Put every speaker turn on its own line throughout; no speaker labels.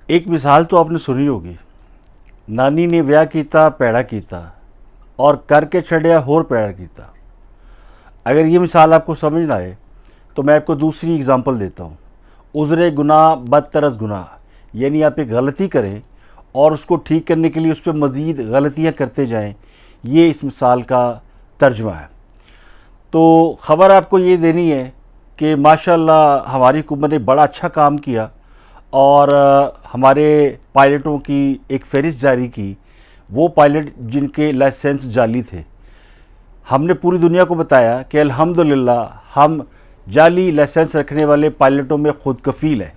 एक मिसाल तो आपने सुनी होगी, नानी ने विआह कीता पैड़ा कीता और करके छड़िया होर पैड़ा कीता। अगर ये मिसाल आपको समझ ना आए तो मैं आपको दूसरी एग्जांपल देता हूँ। उज़रे गुनाह बदतरस गुनाह, यानी आप एक गलती करें और उसको ठीक करने के लिए उस पर मज़ीद गलतियाँ करते जाएं, ये इस मिसाल का तर्जुमा है। तो ख़बर आपको ये देनी है कि माशाल्लाह हमारी हुकूमत ने बड़ा अच्छा काम किया और हमारे पायलटों की एक फ़हरिस्त जारी की, वो पायलट जिनके लाइसेंस जाली थे। हमने पूरी दुनिया को बताया कि अल्हम्दुलिल्लाह हम जाली लाइसेंस रखने वाले पायलटों में खुद कफ़ील है।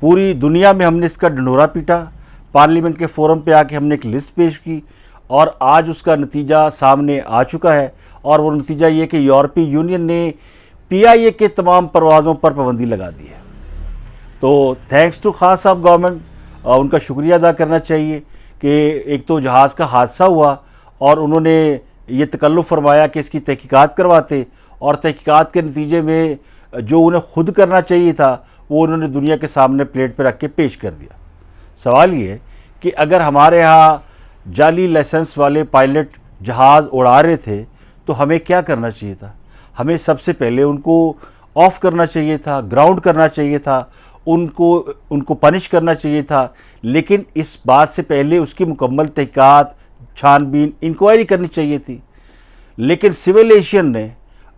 पूरी दुनिया में हमने इसका ढंढोरा पीटा, पार्लियामेंट के फोरम पे आके हमने एक लिस्ट पेश की और आज उसका नतीजा सामने आ चुका है। और वो नतीजा ये कि यूरोपीय यूनियन ने PIA के तमाम परवाज़ों पर पाबंदी लगा दी है। तो थैंक्स टू खान साहब गवर्नमेंट, उनका शुक्रिया अदा करना चाहिए कि एक तो जहाज़ का हादसा हुआ और उन्होंने ये तकल्लुफ़ फरमाया कि इसकी तहकीकात करवाते, और तहकीकात के नतीजे में जो उन्हें खुद करना चाहिए था वो उन्होंने दुनिया के सामने प्लेट पर रख के पेश कर दिया। सवाल ये कि अगर हमारे यहाँ जाली लाइसेंस वाले पायलट जहाज़ उड़ा रहे थे तो हमें क्या करना चाहिए था? हमें सबसे पहले उनको ऑफ़ करना चाहिए था, ग्राउंड करना चाहिए था, उनको पनिश करना चाहिए था। लेकिन इस बात से पहले उसकी मुकम्मल तहकीकात, छानबीन, इंक्वायरी करनी चाहिए थी। लेकिन सिविल एविएशन ने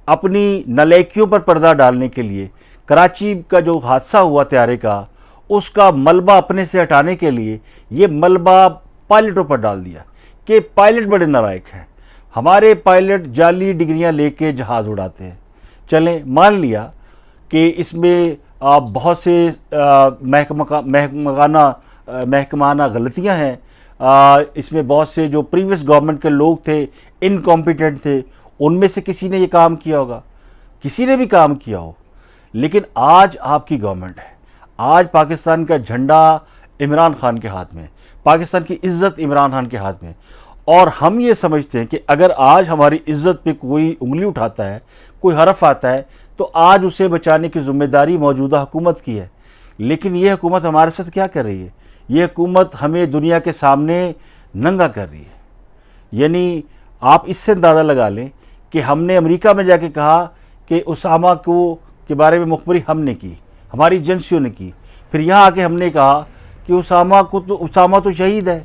अपनी नालायकियों पर पर्दा डालने के लिए कराची का जो हादसा हुआ तैयारे का, उसका मलबा अपने से हटाने के लिए ये मलबा पायलटों पर डाल दिया कि पायलट बड़े नालायक हैं, हमारे पायलट जाली डिग्रियां लेके जहाज़ उड़ाते हैं। चलें, मान लिया कि इसमें बहुत से महकमाना गलतियां हैं, इसमें बहुत से जो प्रीवियस गवर्नमेंट के लोग थे इनकॉम्पिटेंट थे, उनमें से किसी ने ये काम किया होगा, किसी ने भी काम किया हो। लेकिन आज आपकी गवर्नमेंट है, आज पाकिस्तान का झंडा इमरान खान के हाथ में, पाकिस्तान की इज़्ज़त इमरान खान के हाथ में। और हम ये समझते हैं कि अगर आज हमारी इज़्ज़त पे कोई उंगली उठाता है, कोई हरफ आता है, तो आज उसे बचाने की ज़िम्मेदारी मौजूदा हुकूमत की है। लेकिन ये हुकूमत हमारे साथ क्या कर रही है? ये हुकूमत हमें दुनिया के सामने नंगा कर रही है। यानी आप इससे अंदाज़ा लगा लें कि हमने अमेरिका में जाके कहा कि उसामा को के बारे में मुखबरी हमने की, हमारी एजेंसियों ने की। फिर यहाँ आके हमने कहा कि उसामा तो शहीद है।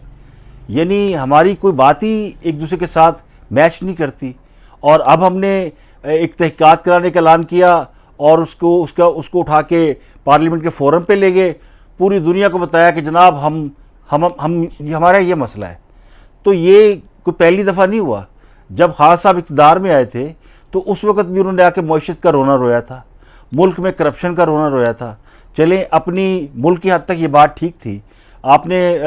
यानी हमारी कोई बात ही एक दूसरे के साथ मैच नहीं करती। और अब हमने एक तहकीकात कराने का ऐलान किया और उसको उठा के पार्लियामेंट के फोरम पे ले गए, पूरी दुनिया को बताया कि जनाब हमारा ये मसला है। तो ये कोई पहली दफ़ा नहीं हुआ। जब खान साहब इक़्तिदार में आए थे तो उस वक़्त भी उन्होंने आके मईशत का रोना रोया था, मुल्क में करप्शन का रोना रोया था। चलें, अपनी मुल्क की हद तक ये बात ठीक थी। आपने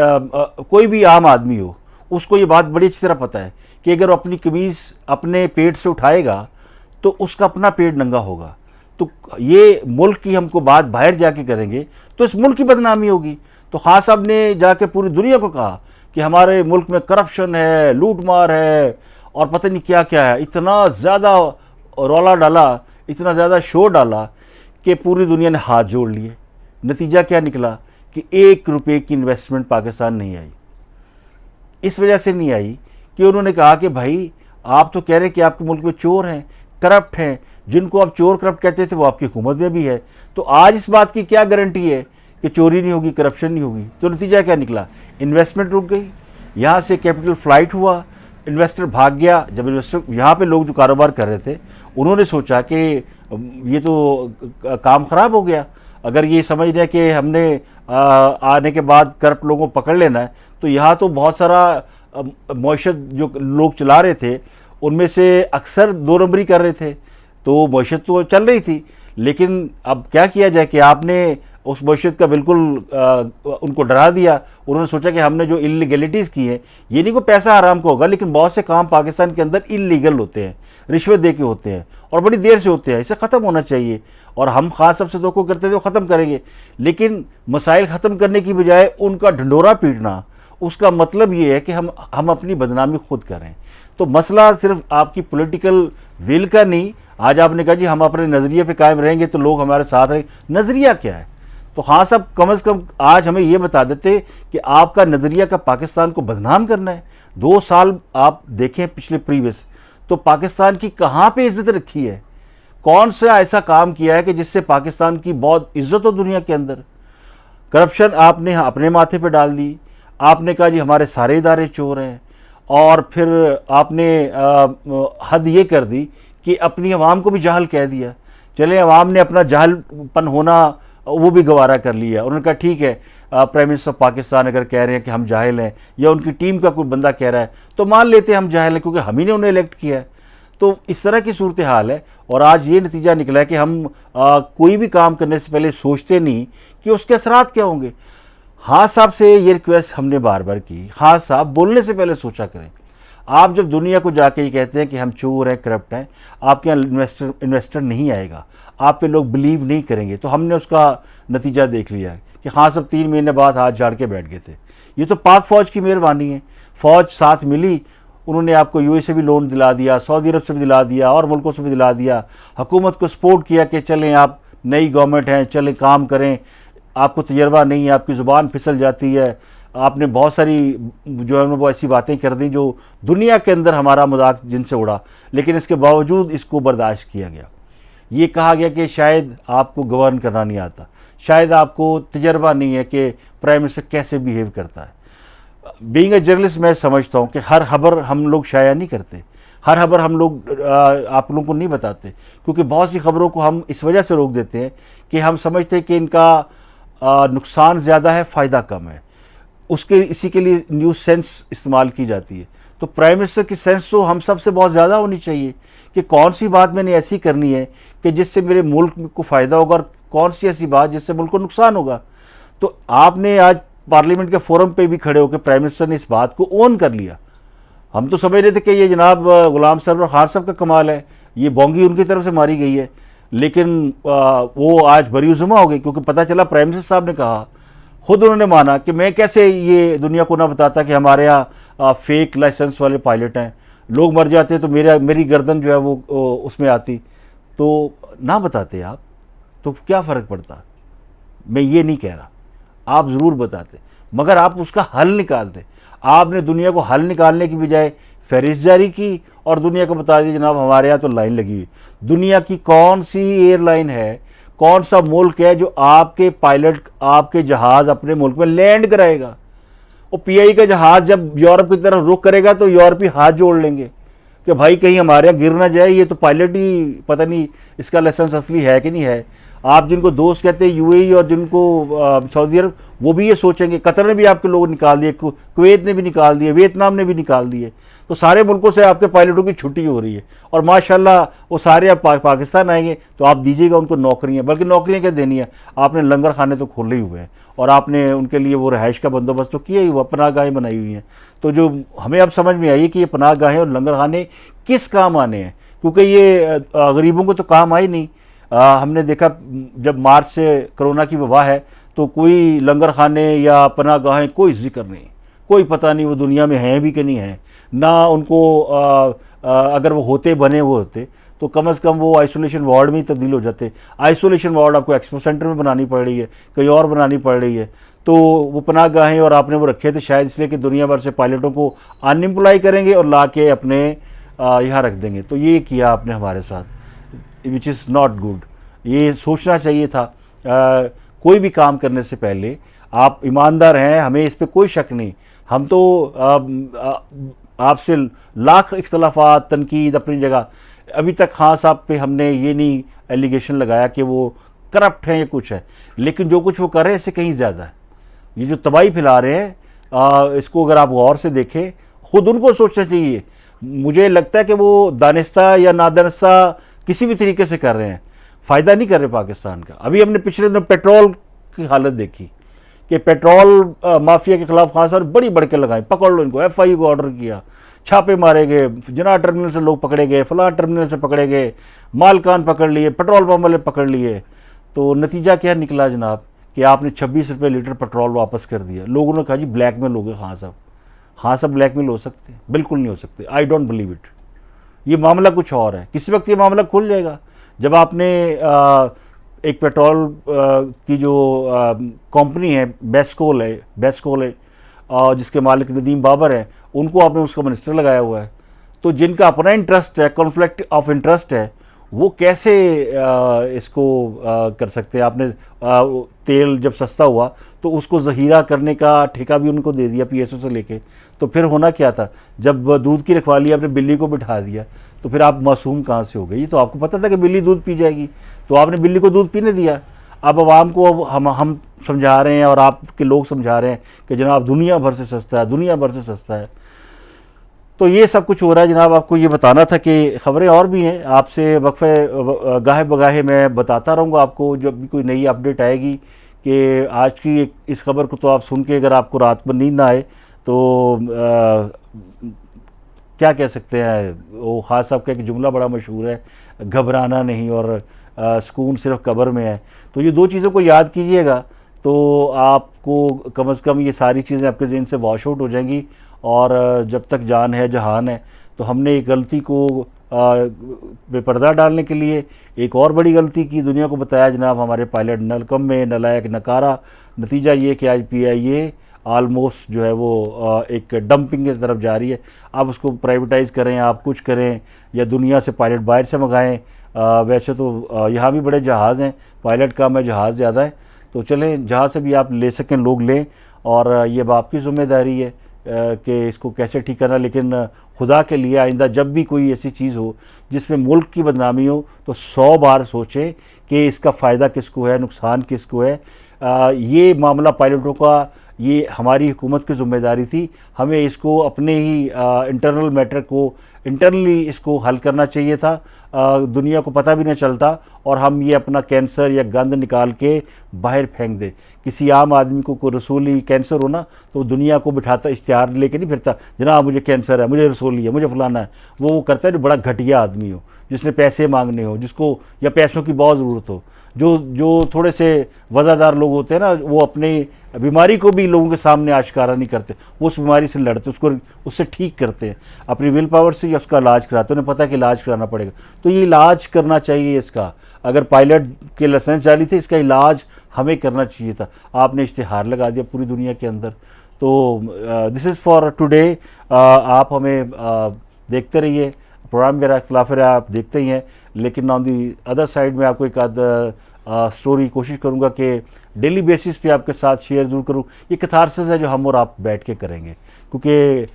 कोई भी आम आदमी हो, उसको ये बात बड़ी अच्छी तरह पता है कि अगर वो अपनी कमीज़ अपने पेट से उठाएगा तो उसका अपना पेट नंगा होगा। तो ये मुल्क की हमको बात बाहर जाके करेंगे तो इस मुल्क की बदनामी होगी। तो खान साहब ने जाके पूरी दुनिया को कहा कि हमारे मुल्क में करप्शन है, लूट मार है और पता नहीं क्या क्या है। इतना ज़्यादा रौला डाला, इतना ज़्यादा शोर डाला कि पूरी दुनिया ने हाथ जोड़ लिए। नतीजा क्या निकला कि 1 रुपये की इन्वेस्टमेंट पाकिस्तान नहीं आई। इस वजह से नहीं आई कि उन्होंने कहा कि भाई आप तो कह रहे हैं कि आपके मुल्क में चोर हैं, करप्ट हैं, जिनको आप चोर करप्ट कहते थे वो आपकी हुकूमत में भी है। तो आज इस बात की क्या गारंटी है कि चोरी नहीं होगी, करप्शन नहीं होगी? तो नतीजा क्या निकला? इन्वेस्टमेंट रुक गई, यहाँ से कैपिटल फ्लाइट हुआ, इन्वेस्टर भाग गया। जब इन्वेस्टर यहाँ पे लोग जो कारोबार कर रहे थे उन्होंने सोचा कि ये तो काम ख़राब हो गया, अगर ये समझ रहे कि हमने आने के बाद करप्ट लोगों को पकड़ लेना है, तो यहाँ तो बहुत सारा मईशत जो लोग चला रहे थे उनमें से अक्सर 2 नंबरी कर रहे थे, तो मईशत तो चल रही थी। लेकिन अब क्या किया जाए कि आपने उस मईशत का बिल्कुल उनको डरा दिया। उन्होंने सोचा कि हमने जो इलीगलिटीज़ की हैं, ये नहीं को पैसा हराम को होगा, लेकिन बहुत से काम पाकिस्तान के अंदर इलीगल होते हैं, रिश्वत दे के होते हैं और बड़ी देर से होते हैं। इसे ख़त्म होना चाहिए और हम खास सबसे धोखा करते थे वो ख़त्म करेंगे। लेकिन मसाइल ख़त्म करने की बजाय उनका ढंढोरा पीटना, उसका मतलब ये है कि हम अपनी बदनामी खुद करें। तो मसला सिर्फ आपकी पॉलिटिकल विल का नहीं। आज आपने कहा जी हम अपने नज़रिए पे कायम रहेंगे तो लोग हमारे साथ रहेंगे। नज़रिया क्या है? तो हाँ साहब, कम से कम आज हमें ये बता देते कि आपका नज़रिया का पाकिस्तान को बदनाम करना है। 2 साल आप देखें पिछले प्रीवियस, तो पाकिस्तान की कहाँ पे इज्जत रखी है? कौन सा ऐसा काम किया है कि जिससे पाकिस्तान की बहुत इज्जत हो दुनिया के अंदर? करप्शन आपने अपने माथे पे डाल दी। आपने कहा जी हमारे सारे इदारे चोर हैं, और फिर आपने हद ये कर दी कि अपनी आवाम को भी जाहल कह दिया। चले, आवाम ने अपना जाहलपन होना वो भी गवारा कर लिया। उन्होंने कहा ठीक है, प्राइम मिनिस्टर ऑफ पाकिस्तान अगर कह रहे हैं कि हम जाहिल हैं, या उनकी टीम का कोई बंदा कह रहा है, तो मान लेते हैं हम जाहिल हैं क्योंकि हम ही ने उन्हें इलेक्ट किया है। तो इस तरह की सूरत हाल है, और आज ये नतीजा निकला है कि हम कोई भी काम करने से पहले सोचते नहीं कि उसके असरात क्या होंगे। हाँ साहब से ये रिक्वेस्ट हमने बार बार की, हाँ साहब बोलने से पहले सोचा करें। आप जब दुनिया को जाके ये कहते हैं कि हम चोर हैं, करप्ट हैं, आपके यहाँ इन्वेस्टर नहीं आएगा, आप पे लोग बिलीव नहीं करेंगे। तो हमने उसका नतीजा देख लिया है कि हाँ सब 3 महीने बाद हाथ झाड़ के बैठ गए थे। ये तो पाक फ़ौज की मेहरबानी है, फ़ौज साथ मिली, उन्होंने आपको यूएई से भी लोन दिला दिया, सऊदी अरब से भी दिला दिया, और मुल्कों से भी दिला दिया। हुकूमत को सपोर्ट किया कि चलें आप नई गवर्नमेंट हैं, चलें काम करें, आपको तजर्बा नहीं है, आपकी ज़ुबान फिसल जाती है, आपने बहुत सारी जो है वो ऐसी बातें कर दी जो दुनिया के अंदर हमारा मजाक जिनसे उड़ा, लेकिन इसके बावजूद इसको बर्दाश्त किया गया। ये कहा गया कि शायद आपको गवर्न करना नहीं आता, शायद आपको तजर्बा नहीं है कि प्राइम मिनिस्टर कैसे बिहेव करता है। बीइंग ए जर्नलिस्ट मैं समझता हूँ कि हर खबर हम लोग शाया नहीं करते, हर खबर हम लोग आप लोगों को नहीं बताते, क्योंकि बहुत सी खबरों को हम इस वजह से रोक देते हैं कि हम समझते हैं कि इनका नुकसान ज़्यादा है, फ़ायदा कम है। उसके इसी के लिए न्यूज़ सेंस इस्तेमाल की जाती है। तो प्राइम मिनिस्टर की सेंस तो हम सब से बहुत ज़्यादा होनी चाहिए कि कौन सी बात मैंने ऐसी करनी है कि जिससे मेरे मुल्क को फ़ायदा होगा, और कौन सी ऐसी बात जिससे मुल्क को नुकसान होगा। तो आपने आज पार्लियामेंट के फोरम पे भी खड़े होकर प्राइम मिनिस्टर ने इस बात को ओन कर लिया। हम तो समझ रहे थे कि ये जनाब गुलाम सरवर खान साहब का कमाल है, ये बोंगी उनकी तरफ से मारी गई है, लेकिन वो आज बरीउज़ुमा हो गई, क्योंकि पता चला प्राइम मिनिस्टर साहब ने कहा, खुद उन्होंने माना कि मैं कैसे ये दुनिया को ना बताता कि हमारे यहाँ फेक लाइसेंस वाले पायलट हैं, लोग मर जाते तो मेरी गर्दन जो है वो उसमें आती, तो ना बताते आप तो क्या फ़र्क पड़ता। मैं ये नहीं कह रहा, आप ज़रूर बताते, मगर आप उसका हल निकालते। आपने दुनिया को हल निकालने की बजाय फहरिस्त जारी की और दुनिया को बता दिया जनाब हमारे यहाँ तो लाइन लगी हुई। दुनिया की कौन सी एयरलाइन है, कौन सा मुल्क है जो आपके पायलट, आपके जहाज़ अपने मुल्क में लैंड कराएगा? वो पीआई का जहाज़ जब यूरोप की तरफ रुख करेगा तो यूरोपी हाथ जोड़ लेंगे कि भाई कहीं हमारे यहाँ गिर ना जाए, ये तो पायलट ही पता नहीं इसका लाइसेंस असली है कि नहीं है। आप जिनको दोस्त कहते हैं यूएई और जिनको सऊदी अरब, वो भी ये सोचेंगे। कतर ने भी आपके लोग निकाल दिए, कुवैत ने भी निकाल दिए, वियतनाम ने भी निकाल दिए। तो सारे मुल्कों से आपके पायलटों की छुट्टी हो रही है, और माशाल्लाह वो सारे अब पाकिस्तान आएंगे तो आप दीजिएगा उनको नौकरियाँ। बल्कि नौकरियाँ क्या देनी है, आपने लंगर खाने तो खोले ही हुए हैं, और आपने उनके लिए वो रहाइश का बंदोबस्त तो किया ही हुआ, पनाहगाहें बनाई हुई हैं। तो जो हमें अब समझ में आई कि ये पनाहगाहें और लंगर खाने किस काम आने हैं, क्योंकि ये गरीबों को तो काम आई नहीं। हमने देखा जब मार्च से कोरोना की वबा है तो कोई लंगर खाने या पनाहगाहें कोई जिक्र नहीं, कोई पता नहीं वो दुनिया में हैं भी कि नहीं हैं ना। उनको अगर वो होते बने वो होते तो कम से कम वो आइसोलेशन वार्ड में ही तब्दील हो जाते। आइसोलेशन वार्ड आपको एक्सपो सेंटर में बनानी पड़ रही है, कहीं और बनानी पड़ रही है। तो वो पनाहगाहें और आपने वो रखे थे शायद इसलिए कि दुनिया भर से पायलटों को अनएम्प्लॉय करेंगे और ला के अपने यहाँ रख देंगे। तो ये किया आपने हमारे साथ, विच इज़ नॉट गुड। ये सोचना चाहिए था। कोई भी काम करने से पहले आप ईमानदार हैं, हमें इस पर कोई शक नहीं। हम तो आपसे लाख इख्तलाफात, तनकीद अपनी जगह, अभी तक खान साहब पे हमने ये नहीं एलिगेशन लगाया कि वो करप्ट हैं या कुछ है, लेकिन जो कुछ वो कर रहे हैं इससे कहीं ज़्यादा है। ये जो तबाही फैला रहे हैं इसको अगर आप गौर से देखें, ख़ुद उनको सोचना चाहिए। मुझे लगता है कि वो दानिस्ता या नादानिस्ता किसी भी तरीके से कर रहे हैं, फ़ायदा नहीं कर रहे पाकिस्तान का। अभी हमने पिछले दिनों पेट्रोल की हालत देखी कि पेट्रोल माफिया के खिलाफ खास और बड़ी बढ़ के लगाई, पकड़ लो इनको, एफआई को ऑर्डर किया, छापे मारे गए, जना टर्मिनल से लोग पकड़े गए, फलां टर्मिनल से पकड़े गए, मालकान पकड़ लिए, पेट्रोल पंप वाले पकड़ लिए। तो नतीजा क्या निकला जनाब कि आपने 26 रुपये लीटर पेट्रोल वापस कर दिया। लोगों ने कहा जी ब्लैक मेल हो गए खान साहब। हाँ सब ब्लैक मेल हो सकते हैं, बिल्कुल नहीं हो सकते। I don't believe it. ये मामला कुछ और है, किसी वक्त ये मामला खुल जाएगा जब आपने एक पेट्रोल की जो कंपनी है बेस्कोल है और जिसके मालिक नदीम बाबर हैं, उनको आपने उसका मिनिस्टर लगाया हुआ है। तो जिनका अपना इंटरेस्ट है, कॉन्फ्लिक्ट ऑफ इंटरेस्ट है, वो कैसे इसको कर सकते हैं। आपने तेल जब सस्ता हुआ तो उसको ज़हीरा करने का ठेका भी उनको दे दिया पीएसओ से लेके। तो फिर होना क्या था, जब दूध की रखवाली आपने बिल्ली को बिठा दिया तो फिर आप मासूम कहाँ से हो गई। तो आपको पता था कि बिल्ली दूध पी जाएगी, तो आपने बिल्ली को दूध पीने दिया। अब आवाम को अब हम समझा रहे हैं और आपके लोग समझा रहे हैं कि जनाब दुनिया भर से सस्ता है, दुनिया भर से सस्ता है। तो ये सब कुछ हो रहा है जनाब। आपको ये बताना था कि ख़बरें और भी हैं, आपसे वक्फे गाहे बगाहे मैं बताता रहूँगा आपको जब भी कोई नई अपडेट आएगी। कि आज की इस खबर को तो आप सुन के अगर आपको रात में नींद ना आए तो क्या कह सकते हैं, वो खान साहब का एक जुमला बड़ा मशहूर है, घबराना नहीं और सुकून सिर्फ कब्र में है। तो ये दो चीज़ों को याद कीजिएगा तो आपको कम से कम ये सारी चीज़ें आपके ज़हन से वॉश आउट हो जाएंगी। और जब तक जान है जहान है। तो हमने एक गलती को बेपर्दा डालने के लिए एक और बड़ी गलती की, दुनिया को बताया जनाब हमारे पायलट नलकम्मे, नलायक, नकारा। नतीजा ये कि आज PIA आलमोस्ट जो है वो एक डंपिंग की तरफ जा रही है। आप उसको प्राइवेटाइज़ करें, आप कुछ करें या दुनिया से पायलट बाहर से मंगाएं। वैसे तो यहाँ भी बड़े जहाज़ हैं, पायलट कम है, जहाज़ ज़्यादा है। तो चलें, जहाँ से भी आप ले सकें लोग लें, और ये अब आपकी ज़िम्मेदारी है कि इसको कैसे ठीक करना। लेकिन खुदा के लिए आइंदा जब भी कोई ऐसी चीज़ हो जिसमें मुल्क की बदनामी हो तो 100 बार सोचें कि इसका फ़ायदा किसको है, नुकसान किसको है। ये मामला पायलटों का, ये हमारी हुकूमत की ज़िम्मेदारी थी। हमें इसको अपने ही इंटरनल मैटर को इंटरनली इसको हल करना चाहिए था। दुनिया को पता भी नहीं चलता और हम ये अपना कैंसर या गंद निकाल के बाहर फेंक दें। किसी आम आदमी को कोई रसोली कैंसर हो ना तो दुनिया को बिठाता, इश्तिहार लेके नहीं फिरता, जनाब मुझे कैंसर है, मुझे रसोली है, मुझे फलाना है। वो करता है जो बड़ा घटिया आदमी हो, जिसने पैसे मांगने हो, जिसको या पैसों की बहुत ज़रूरत हो। जो थोड़े से वज़ादार लोग होते हैं ना, वो अपनी बीमारी को भी लोगों के सामने आश्कारा नहीं करते, वो उस बीमारी से लड़ते, उससे ठीक करते हैं अपनी विल पावर से, या उसका इलाज कराते हैं। उन्हें पता है कि इलाज कराना पड़ेगा, तो ये इलाज करना चाहिए इसका। अगर पायलट के लाइसेंस जाली थे, इसका इलाज हमें करना चाहिए था। आपने इश्तिहार लगा दिया पूरी दुनिया के अंदर। तो दिस इज़ फॉर टुडे। आप हमें देखते रहिए, प्रोग्राम मेरा इख्तिलाफ है आप देखते ही हैं, लेकिन ऑन दी अदर साइड में आपको एक आध स्टोरी कोशिश करूंगा कि डेली बेसिस पे आपके साथ शेयर जरूर करूं। ये कैथारसिस है जो हम और आप बैठ के करेंगे, क्योंकि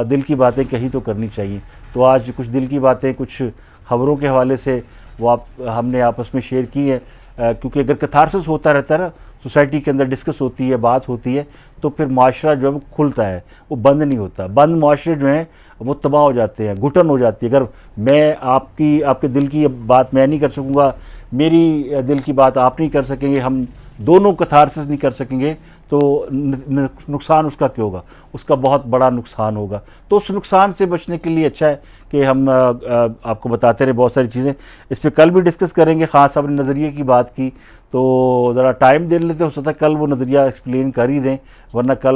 दिल की बातें कहीं तो करनी चाहिए। तो आज कुछ दिल की बातें कुछ खबरों के हवाले से वो हमने आपस में शेयर की है, क्योंकि अगर कैथारसिस होता रहता है ना, सोसाइटी के अंदर डिस्कस होती है, बात होती है, तो फिर माशरा जो है वो खुलता है, वो बंद नहीं होता। बंद माशरे जो हैं वो तबाह हो जाते हैं, घुटन हो जाती है। अगर मैं आपके दिल की बात मैं नहीं कर सकूँगा, मेरी दिल की बात आप नहीं कर सकेंगे, हम दोनों कैथारसिस नहीं कर सकेंगे, तो नुकसान उसका क्या होगा? उसका बहुत बड़ा नुकसान होगा। तो उस नुकसान से बचने के लिए अच्छा है कि हम आपको बताते रहे बहुत सारी चीज़ें। इस पर कल भी डिस्कस करेंगे। खान साहब ने नज़रिए की बात की, तो ज़रा टाइम दे लेते, हो सकता है कल वो नज़रिया एक्सप्लेन कर ही दें, वरना कल